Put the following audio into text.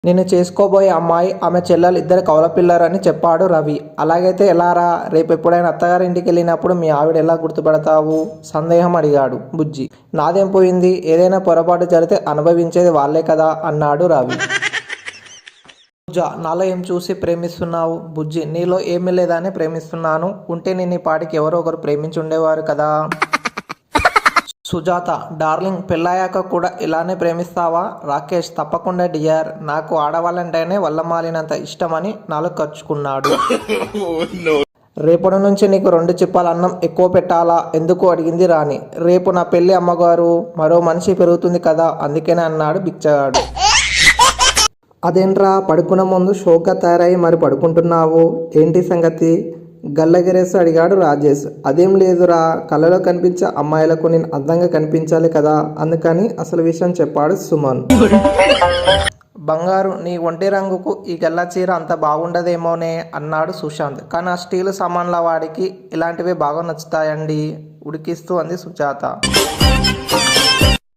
నిన్ను చేసుకోబోయే అమ్మాయి ఆమె చెల్లెలు ఇద్దరు కవలపిల్లరని చెప్పాడు రవి. అలాగైతే ఎలారా? రేపు ఎప్పుడైనా అత్తగారింటికి వెళ్ళినప్పుడు మీ ఆవిడ ఎలా గుర్తుపడతావు? సందేహం అడిగాడు బుజ్జి. నాదేం పోయింది, ఏదైనా పొరపాటు జరిగితే అనుభవించేది వాళ్ళే కదా అన్నాడు రవి. పూజ, నాలో ఏం చూసి ప్రేమిస్తున్నావు? బుజ్జి, నీలో ఏమీ లేదని ప్రేమిస్తున్నాను. ఉంటే నేను ఈ పాటికి ఎవరో ఒకరు ప్రేమించి ఉండేవారు కదా. సుజాత, డార్లింగ్, పెళ్ళాయాక కూడా ఇలానే ప్రేమిస్తావా? రాకేష్, తప్పకుండా డియర్, నాకు ఆడవాళ్ళంటేనే వల్లమాలినంత ఇష్టమని నాలుగు ఖర్చుకున్నాడు. రేపటి నుంచి నీకు 2 చిప్పాల అన్నం ఎక్కువ పెట్టాలా? ఎందుకు అడిగింది రాణి. రేపు నా పెళ్లి అమ్మగారు, మరో మనిషి పెరుగుతుంది కదా, అందుకనే అన్నాడు బిచ్చగాడు. అదేంట్రా, పడుకున్న ముందు షోక్గా తయారై మరి పడుకుంటున్నావు, ఏంటి సంగతి? గల్లగిరేసి అడిగాడు రాజేష్. అదేం లేదురా, కళ్ళలో కనిపించే అమ్మాయిలకు నేను అందంగా కనిపించాలి కదా, అందుకని అసలు విషయం చెప్పాడు సుమన్. బంగారు, నీ ఒంటి రంగుకు ఈ గల్ల చీర అంత బాగుండదేమోనే అన్నాడు సుశాంత్. కానీ ఆ స్టీలు సామాన్ల వాడికి ఇలాంటివే బాగా నచ్చుతాయండి, ఉడికిస్తూ అంది సుజాత.